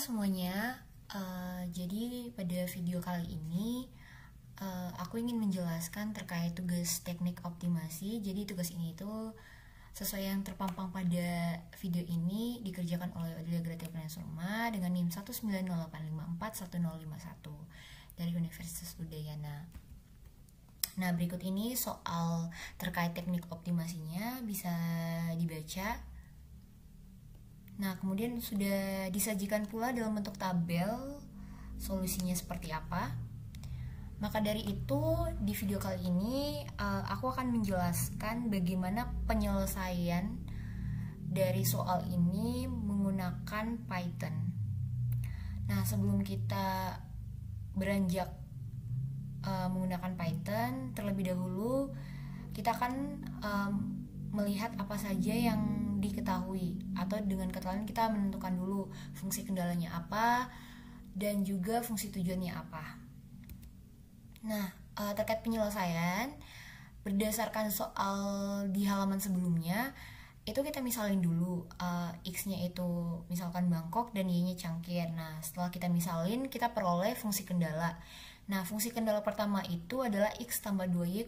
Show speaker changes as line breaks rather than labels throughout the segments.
semuanya, jadi pada video kali ini aku ingin menjelaskan terkait tugas teknik optimasi. Jadi tugas ini itu sesuai yang terpampang pada video ini dikerjakan oleh Odilia Gratia Pranasoma dengan NIM 19085411051 dari Universitas Udayana. Nah, berikut ini soal terkait teknik optimasinya bisa dibaca. Nah, kemudian sudah disajikan pula dalam bentuk tabel solusinya seperti apa. Maka dari itu, di video kali ini aku akan menjelaskan bagaimana penyelesaian dari soal ini menggunakan Python. Nah, sebelum kita beranjak menggunakan Python, terlebih dahulu kita akan melihat apa saja yang diketahui, atau dengan kata lain kita menentukan dulu fungsi kendalanya apa dan juga fungsi tujuannya apa. Nah, terkait penyelesaian berdasarkan soal di halaman sebelumnya itu kita misalin dulu, x-nya itu misalkan Bangkok dan y-nya Cangkir. Nah, setelah kita misalin kita peroleh fungsi kendala. Nah, fungsi kendala pertama itu adalah x tambah 2y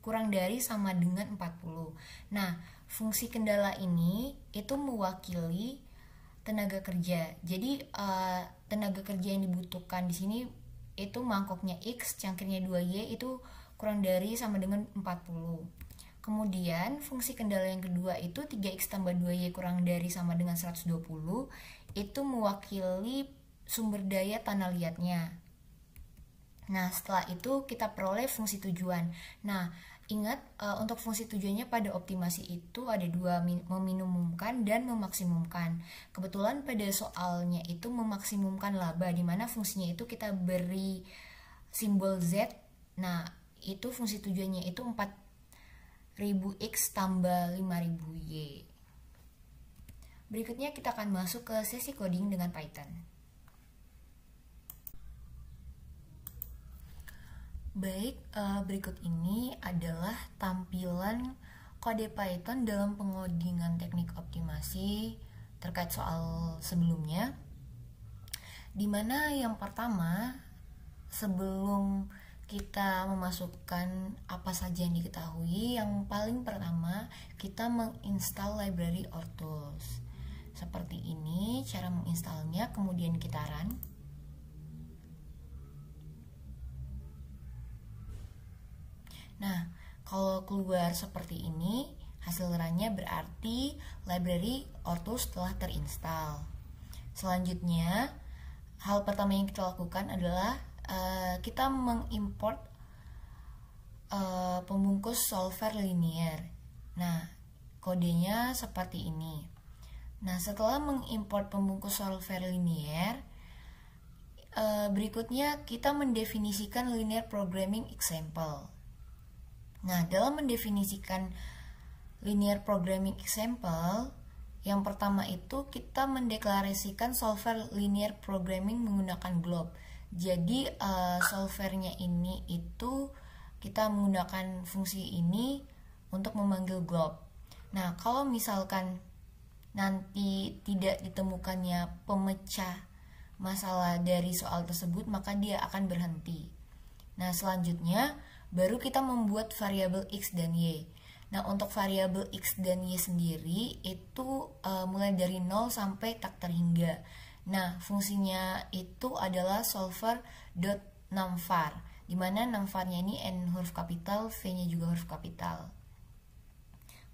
kurang dari sama dengan 40. Nah, fungsi kendala ini itu mewakili tenaga kerja. Jadi tenaga kerja yang dibutuhkan di sini itu mangkoknya x, cangkirnya 2y itu kurang dari sama dengan 40. Kemudian fungsi kendala yang kedua itu 3x tambah 2y kurang dari sama dengan 120 itu mewakili sumber daya tanah liatnya. Nah, setelah itu kita peroleh fungsi tujuan. Nah, ingat, untuk fungsi tujuannya pada optimasi itu ada dua, meminimumkan dan memaksimumkan. Kebetulan pada soalnya itu memaksimumkan laba, di mana fungsinya itu kita beri simbol Z. Nah, itu fungsi tujuannya itu 4000X tambah 5000Y. Berikutnya kita akan masuk ke sesi coding dengan Python. Baik, berikut ini adalah tampilan kode Python dalam pengodingan teknik optimasi terkait soal sebelumnya. Dimana yang pertama, sebelum kita memasukkan apa saja yang diketahui, yang paling pertama kita menginstal library or tools. Seperti ini cara menginstalnya, kemudian kita run. Nah, kalau keluar seperti ini, hasil runnya berarti library or tools telah terinstall. Selanjutnya, hal pertama yang kita lakukan adalah kita mengimport pembungkus solver linear. Nah, kodenya seperti ini. Nah, setelah mengimport pembungkus solver linear, berikutnya kita mendefinisikan linear programming example. Nah, dalam mendefinisikan linear programming example, yang pertama itu kita mendeklarasikan solver linear programming menggunakan glob. Jadi solvernya ini itu kita menggunakan fungsi ini untuk memanggil glob. Nah, kalau misalkan nanti tidak ditemukannya pemecah masalah dari soal tersebut, maka dia akan berhenti. Nah, selanjutnya baru kita membuat variabel x dan y. Nah, untuk variabel x dan y sendiri itu mulai dari 0 sampai tak terhingga. Nah, fungsinya itu adalah solver.numVar, dimana numVar-nya ini n huruf kapital, v-nya juga huruf kapital.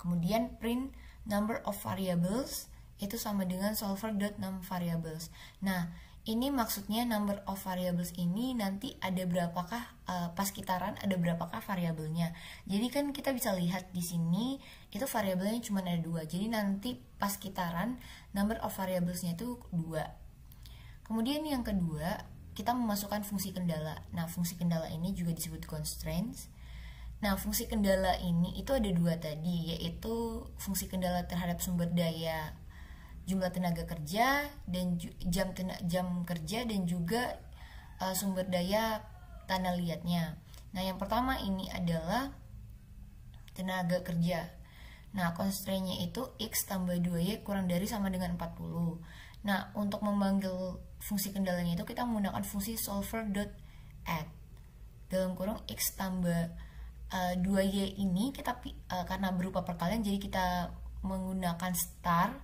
Kemudian print number of variables itu sama dengan solver.numVariables. Nah, ini maksudnya number of variables ini nanti ada berapakah, pas kita run ada berapakah variabelnya. Jadi kan kita bisa lihat di sini itu variabelnya cuma ada 2. Jadi nanti pas kita run number of variablesnya itu 2. Kemudian yang kedua, kita memasukkan fungsi kendala. Nah, fungsi kendala ini juga disebut constraints. Nah, fungsi kendala ini itu ada 2 tadi, yaitu fungsi kendala terhadap sumber daya jumlah tenaga kerja dan jam kerja dan juga sumber daya tanah liatnya. Nah, yang pertama ini adalah tenaga kerja. Nah, constraint-nya itu x tambah 2y kurang dari sama dengan 40. Nah, untuk memanggil fungsi kendalanya itu kita menggunakan fungsi solver.add dalam kurung x tambah 2y ini kita karena berupa perkalian, jadi kita menggunakan star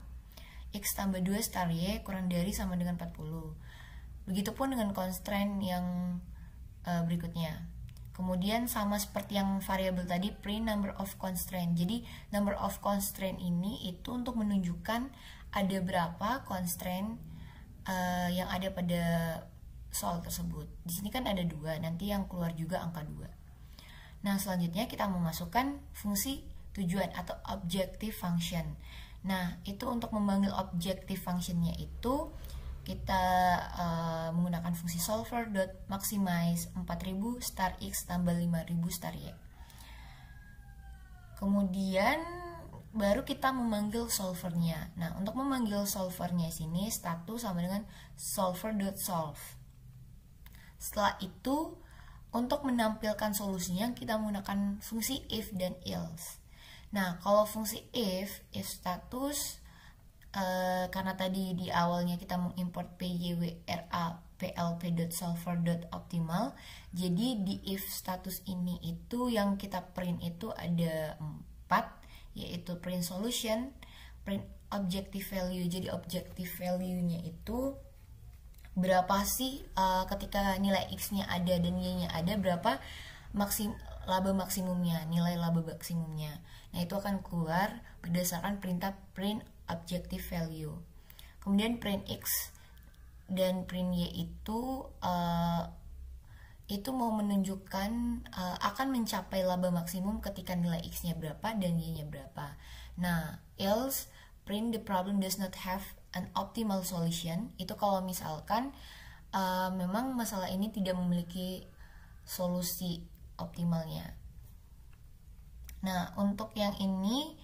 x tambah 2 star y kurang dari sama dengan 40. Begitupun dengan constraint yang berikutnya. Kemudian sama seperti yang variabel tadi, print number of constraint. Jadi number of constraint ini itu untuk menunjukkan ada berapa constraint yang ada pada soal tersebut. Di sini kan ada 2, nanti yang keluar juga angka 2. Nah, selanjutnya kita memasukkan fungsi tujuan atau objective function. Nah, itu untuk memanggil objective functionnya itu kita menggunakan fungsi solver.maximize 4000 star x tambah 5000 star y. Kemudian baru kita memanggil solvernya. Nah, untuk memanggil solvernya sini status sama dengan solver.solve. Setelah itu untuk menampilkan solusinya kita menggunakan fungsi if dan else. Nah, kalau fungsi if status karena tadi di awalnya kita mengimport pywra plp.solver.optimal, jadi di if status ini itu yang kita print itu ada 4, yaitu print solution, print objective value. Jadi objective value-nya itu berapa sih ketika nilai x-nya ada dan y-nya ada, berapa laba maksimumnya, nilai laba maksimumnya. Nah, itu akan keluar berdasarkan perintah print objective value. Kemudian print x dan print y itu mau menunjukkan akan mencapai laba maksimum ketika nilai x-nya berapa dan y-nya berapa. Nah, else print the problem does not have an optimal solution, itu kalau misalkan memang masalah ini tidak memiliki solusi optimalnya. Nah, untuk yang ini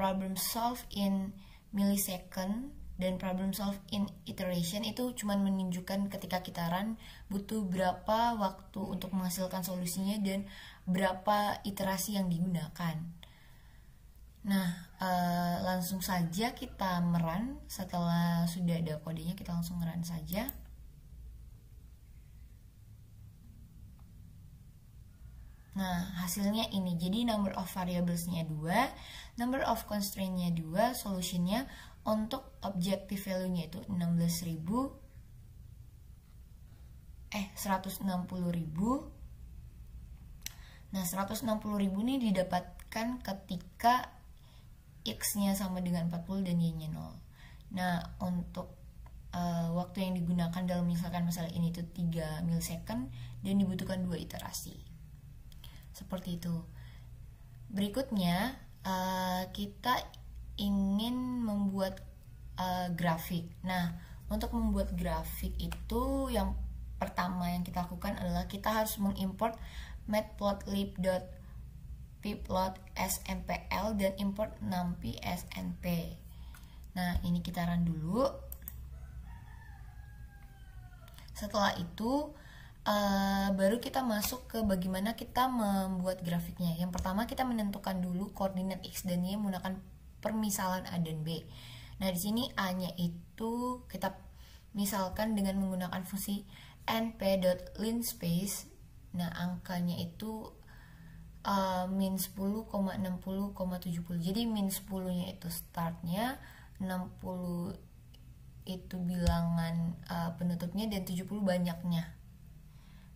problem solve in millisecond dan problem solve in iteration itu cuma menunjukkan ketika kita run butuh berapa waktu untuk menghasilkan solusinya dan berapa iterasi yang digunakan. Nah, langsung saja kita merun. Setelah sudah ada kodenya, kita langsung run saja. Nah, hasilnya ini. Jadi number of variables-nya 2, number of constraint-nya 2, solution-nya untuk objective value-nya itu 160.000. Nah, 160.000 ini didapatkan ketika x-nya sama dengan 40 dan y-nya 0. Nah, untuk waktu yang digunakan dalam misalkan masalah ini itu 3 millisecond dan dibutuhkan 2 iterasi. Seperti itu. Berikutnya kita ingin membuat grafik. Nah, untuk membuat grafik itu yang pertama yang kita lakukan adalah kita harus mengimport matplotlib.pyplot smpl dan import numpy snp. Nah, ini kita run dulu. Setelah itu baru kita masuk ke bagaimana kita membuat grafiknya. Yang pertama kita menentukan dulu koordinat x dan y menggunakan permisalan a dan b. Nah, di sini a-nya itu kita misalkan dengan menggunakan fungsi np.linspace. Nah, angkanya itu min 10,60,70. Jadi min 10-nya itu startnya, 60 itu bilangan penutupnya, dan 70 banyaknya.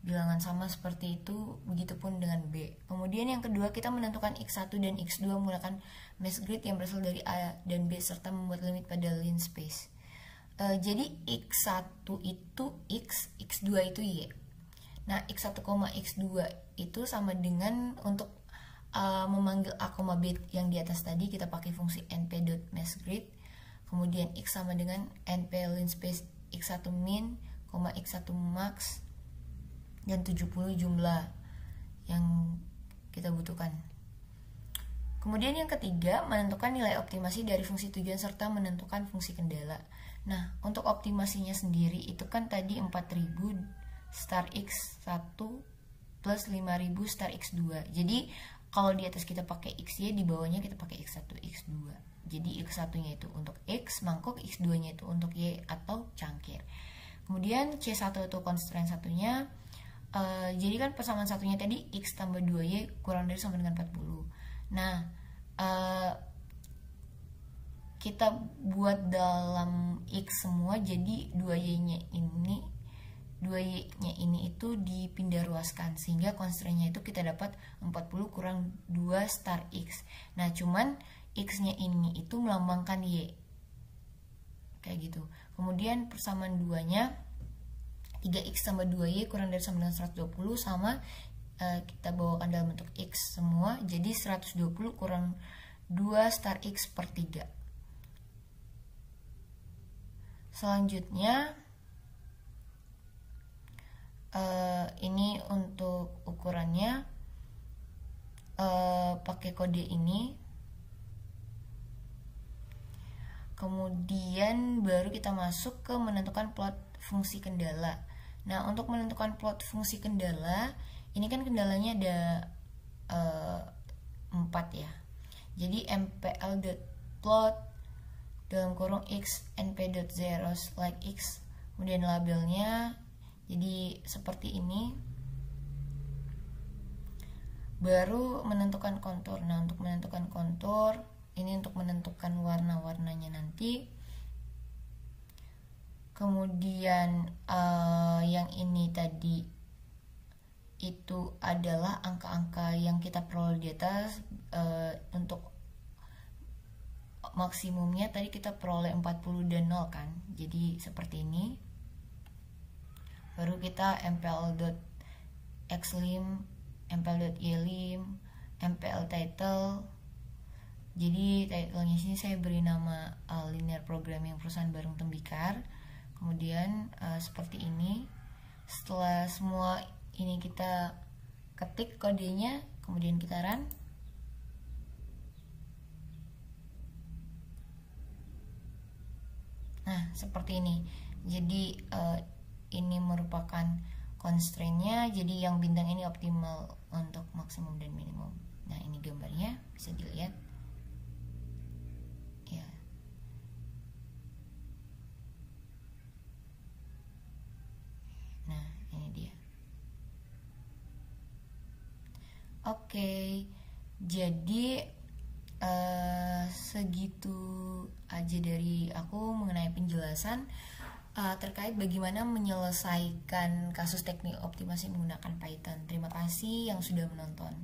Bilangan sama seperti itu, begitupun dengan B. Kemudian yang kedua kita menentukan X1 dan X2 menggunakan mesh grid yang berasal dari A dan B serta membuat limit pada linspace. Jadi X1 itu X, X2 itu Y. Nah, X1, X2 itu sama dengan untuk memanggil A, B yang di atas tadi kita pakai fungsi np.meshGrid. Kemudian X sama dengan np linspace X1 min, X1 max, dan 70 jumlah yang kita butuhkan. Kemudian yang ketiga, menentukan nilai optimasi dari fungsi tujuan serta menentukan fungsi kendala. Nah, untuk optimasinya sendiri itu kan tadi 4000 star x1 plus 5000 star x2. Jadi kalau di atas kita pakai xy, di bawahnya kita pakai x1 x2. Jadi X1 nya itu untuk X mangkok, X2 nya itu untuk Y atau cangkir. Kemudian C1 itu constraint satunya, jadi kan persamaan satunya tadi X tambah 2Y kurang dari sama dengan 40. Nah, kita buat dalam X semua, jadi 2Y-nya ini itu dipindah ruaskan, sehingga constraint-nya itu kita dapat 40 kurang 2 star X. Nah, cuman X-nya ini itu melambangkan Y, kayak gitu. Kemudian persamaan 2-nya 3X tambah 2Y kurang dari sama dengan 120, sama kita bawakan dalam bentuk X semua, jadi 120 kurang 2 star X per 3. Selanjutnya ini untuk ukurannya pakai kode ini. Kemudian baru kita masuk ke menentukan plot fungsi kendala. Nah, untuk menentukan plot fungsi kendala, ini kan kendalanya ada 4 ya. Jadi mpl.plot dalam kurung x np.zeros like x, kemudian labelnya jadi seperti ini. Baru menentukan kontur. Nah, untuk menentukan kontur, ini untuk menentukan warna-warnanya nanti. Kemudian yang ini tadi itu adalah angka-angka yang kita peroleh di atas. Untuk maksimumnya tadi kita peroleh 40 dan 0 kan, jadi seperti ini. Baru kita mpl.xlim, mpl.ylim, mpl title. Jadi titlenya sini saya beri nama linear programming perusahaan Barung Tembikar. Kemudian seperti ini. Setelah semua ini kita ketik kodenya, kemudian kita run. Nah, seperti ini. Jadi ini merupakan constraint-nya. Jadi yang bintang ini optimal untuk maksimum dan minimum. Nah, ini gambarnya bisa dilihat. Ya. Nah, ini dia. Oke. Jadi segitu aja dari aku mengenai penjelasan terkait bagaimana menyelesaikan kasus teknik optimasi menggunakan Python. Terima kasih yang sudah menonton.